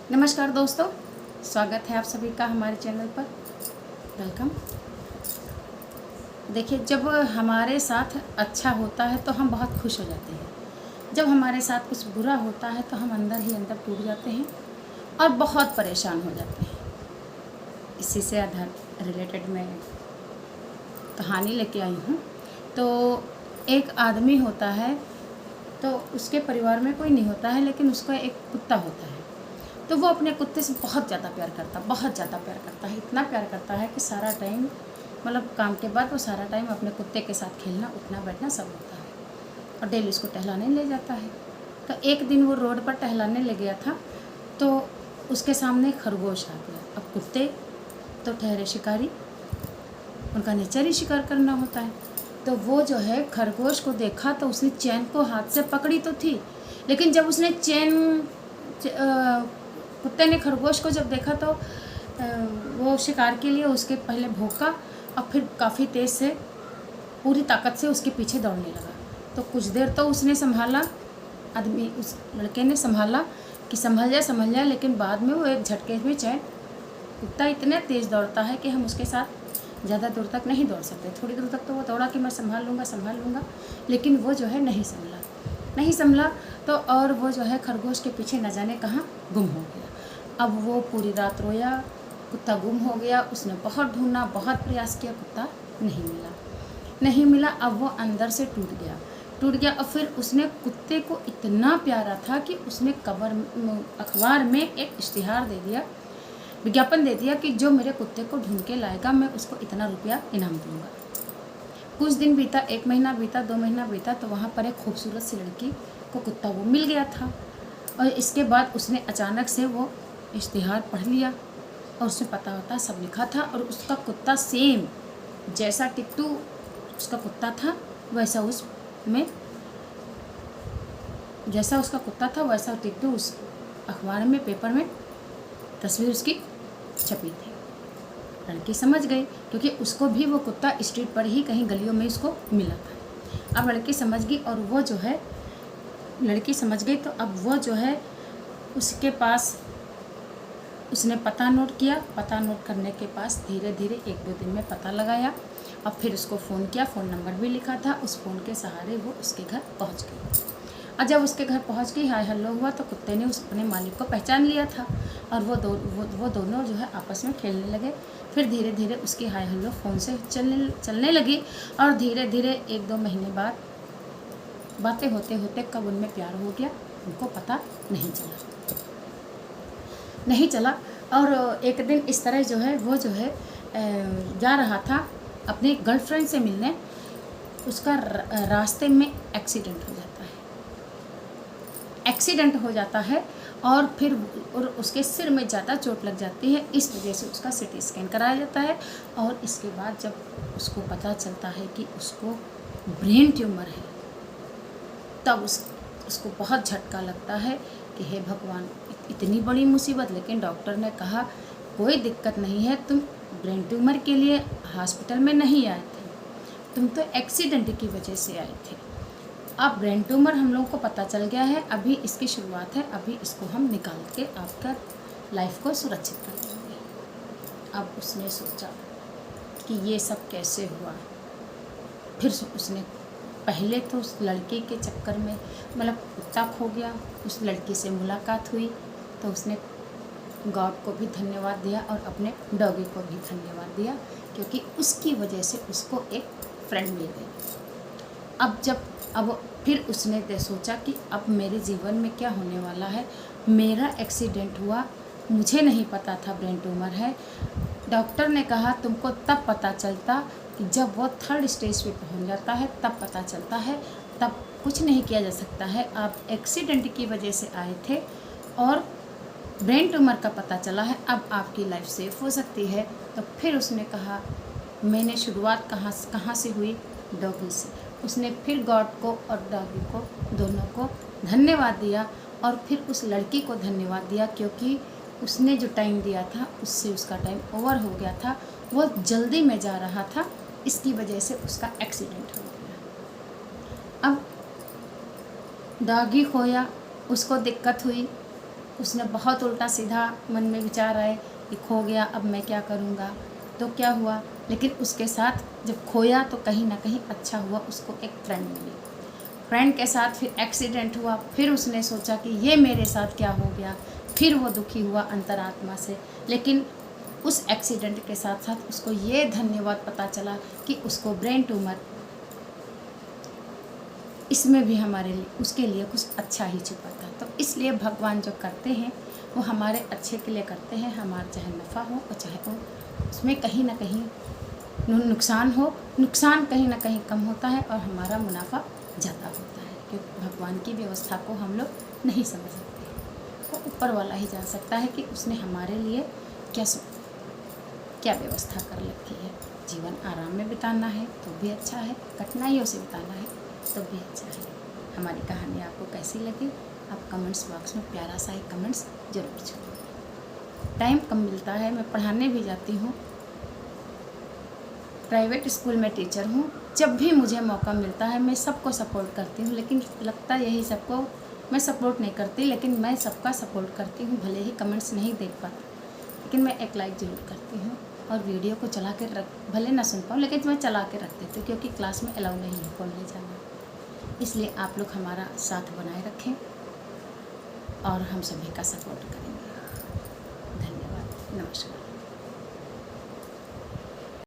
नमस्कार दोस्तों, स्वागत है आप सभी का हमारे चैनल पर। वेलकम। देखिए, जब हमारे साथ अच्छा होता है तो हम बहुत खुश हो जाते हैं। जब हमारे साथ कुछ बुरा होता है तो हम अंदर ही अंदर टूट जाते हैं और बहुत परेशान हो जाते हैं। इसी से आधार रिलेटेड मैं कहानी लेके आई हूँ। तो एक आदमी होता है, तो उसके परिवार में कोई नहीं होता है, लेकिन उसका एक कुत्ता होता है। तो वो अपने कुत्ते से बहुत ज़्यादा प्यार करता, बहुत ज़्यादा प्यार करता है। इतना प्यार करता है कि सारा टाइम, मतलब काम के बाद वो सारा टाइम अपने कुत्ते के साथ खेलना, उठना बैठना सब होता है और डेली उसको टहलाने ले जाता है। तो एक दिन वो रोड पर टहलाने ले गया था, तो उसके सामने खरगोश आ गया। अब कुत्ते तो ठहरे शिकारी, उनका नेचर ही शिकार करना होता है। तो वो जो है खरगोश को देखा तो उसने चैन को हाथ से पकड़ी तो थी, लेकिन जब उसने कुत्ते ने खरगोश को जब देखा तो वो शिकार के लिए उसके पहले भौंका और फिर काफ़ी तेज़ से पूरी ताकत से उसके पीछे दौड़ने लगा। तो कुछ देर तो उसने संभाला, आदमी उस लड़के ने संभाला कि संभल जाए, लेकिन बाद में वो एक झटके में चैन, कुत्ता इतने तेज़ दौड़ता है कि हम उसके साथ ज़्यादा दूर तक नहीं दौड़ सकते। थोड़ी दूर तक तो वो दौड़ा कि मैं संभाल लूँगा, लेकिन वो जो है नहीं संभला। तो और वो जो है खरगोश के पीछे न जाने कहाँ गुम हो गया। अब वो पूरी रात रोया, कुत्ता गुम हो गया। उसने बहुत ढूंढा, बहुत प्रयास किया, कुत्ता नहीं मिला। अब वो अंदर से टूट गया। और फिर उसने कुत्ते को इतना प्यारा था कि उसने अखबार में एक इश्तिहार दे दिया, विज्ञापन दे दिया कि जो मेरे कुत्ते को ढूंढ के लाएगा मैं उसको इतना रुपया इनाम दूंगा। कुछ दिन बीता, 1 महीना बीता, 2 महीना बीता, तो वहाँ पर एक खूबसूरत सी लड़की को कुत्ता वो मिल गया था। और इसके बाद उसने अचानक से वो इश्तिहार पढ़ लिया और उसमें पता वता सब लिखा था। और उसका कुत्ता सेम जैसा टिट्टू उसका कुत्ता था वैसा उसका कुत्ता था वैसा टिट्टू उस अखबार में, पेपर में तस्वीर उसकी छपी थी। लड़की समझ गई, क्योंकि उसको भी वो कुत्ता स्ट्रीट पर ही कहीं गलियों में उसको मिला था। अब लड़की समझ गई और वो जो है लड़की समझ गई, तो अब वो जो है उसके पास उसने पता नोट किया। पता नोट करने के पास धीरे धीरे 1-2 दिन में पता लगाया और फिर उसको फ़ोन किया। फ़ोन नंबर भी लिखा था। उस फ़ोन के सहारे वो उसके घर पहुंच गई। और जब उसके घर पहुंच गई, हाय हेलो हुआ, तो कुत्ते ने उस अपने मालिक को पहचान लिया था और वो दोनों जो है आपस में खेलने लगे। फिर धीरे धीरे उसकी हाय हेलो फ़ोन से चलने लगी और धीरे धीरे 1-2 महीने बाद बातें होते होते कब उनमें प्यार हो गया उनको पता नहीं चला। और एक दिन इस तरह जो है वो जो है जा रहा था अपनी गर्लफ्रेंड से मिलने। उसका रास्ते में एक्सीडेंट हो जाता है और फिर उसके सिर में ज़्यादा चोट लग जाती है। इस वजह से उसका CT स्कैन कराया जाता है और इसके बाद जब उसको पता चलता है कि उसको ब्रेन ट्यूमर है, तब उसको बहुत झटका लगता है कि हे भगवान, इतनी बड़ी मुसीबत। लेकिन डॉक्टर ने कहा कोई दिक्कत नहीं है, तुम ब्रेन ट्यूमर के लिए हॉस्पिटल में नहीं आए थे, तुम तो एक्सीडेंट की वजह से आए थे। अब ब्रेन ट्यूमर हम लोगों को पता चल गया है, अभी इसकी शुरुआत है, अभी इसको हम निकाल के आपका लाइफ को सुरक्षित कर देंगे। अब उसने सोचा कि ये सब कैसे हुआ। फिर उसने पहले तो उस लड़की के चक्कर में, मतलब कुत्ता खो गया, उस लड़की से मुलाकात हुई तो उसने गॉड को भी धन्यवाद दिया और अपने डॉगी को भी धन्यवाद दिया, क्योंकि उसकी वजह से उसको एक फ्रेंड मिल गई। अब फिर उसने सोचा कि अब मेरे जीवन में क्या होने वाला है। मेरा एक्सीडेंट हुआ, मुझे नहीं पता था ब्रेन ट्यूमर है। डॉक्टर ने कहा तुमको तब पता चलता कि जब वो 3rd स्टेज पे पहुंच जाता है, तब पता चलता है, तब कुछ नहीं किया जा सकता है। आप एक्सीडेंट की वजह से आए थे और ब्रेन ट्यूमर का पता चला है, अब आपकी लाइफ सेफ हो सकती है। तो फिर उसने कहा मैंने शुरुआत कहाँ से हुई, डॉगी से। उसने फिर गॉड को और डॉगी को दोनों को धन्यवाद दिया और फिर उस लड़की को धन्यवाद दिया, क्योंकि उसने जो टाइम दिया था उससे उसका टाइम ओवर हो गया था। वो जल्दी में जा रहा था, इसकी वजह से उसका एक्सीडेंट हो गया। अब डॉगी खोया, उसको दिक्कत हुई, उसने बहुत उल्टा सीधा मन में विचार आए कि खो गया, अब मैं क्या करूँगा। तो क्या हुआ, लेकिन उसके साथ जब खोया तो कहीं ना कहीं अच्छा हुआ, उसको एक फ्रेंड मिली। फ्रेंड के साथ फिर एक्सीडेंट हुआ, फिर उसने सोचा कि ये मेरे साथ क्या हो गया, फिर वो दुखी हुआ अंतरात्मा से। लेकिन उस एक्सीडेंट के साथ साथ उसको ये धन्यवाद पता चला कि उसको ब्रेन ट्यूमर, इसमें भी हमारे लिए उसके लिए कुछ अच्छा ही छुपा था। तो इसलिए भगवान जो करते हैं वो हमारे अच्छे के लिए करते हैं। हमारा चाहे नफ़ा हो और चाहे वो उसमें कहीं ना कहीं नुकसान हो, नुकसान कहीं ना कहीं कम होता है और हमारा मुनाफा ज़्यादा होता है, क्योंकि भगवान की व्यवस्था को हम लोग नहीं समझ सकते। वो ऊपर वाला ही जान सकता है कि उसने हमारे लिए क्या व्यवस्था कर रखी है। जीवन आराम में बिताना है तो भी अच्छा है, कठिनाइयों से बिताना है तो भी अच्छा है। हमारी कहानी आपको कैसी लगी, आप कमेंट्स बॉक्स में प्यारा सा एक कमेंट्स जरूर छोड़ें। टाइम कम मिलता है, मैं पढ़ाने भी जाती हूँ, प्राइवेट स्कूल में टीचर हूँ। जब भी मुझे मौका मिलता है मैं सबको सपोर्ट करती हूँ, लेकिन लगता यही सबको मैं सपोर्ट नहीं करती, लेकिन मैं सबका सपोर्ट करती हूँ। भले ही कमेंट्स नहीं देख पाती, लेकिन मैं एक लाइक ज़रूर करती हूँ और वीडियो को चला के भले ना सुन पाऊँ, लेकिन मैं चला के रख देती हूँ, क्योंकि क्लास में अलाउ नहीं है फ़ोन ले जाना। इसलिए आप लोग हमारा साथ बनाए रखें और हम सभी का सपोर्ट करेंगे। धन्यवाद, नमस्कार।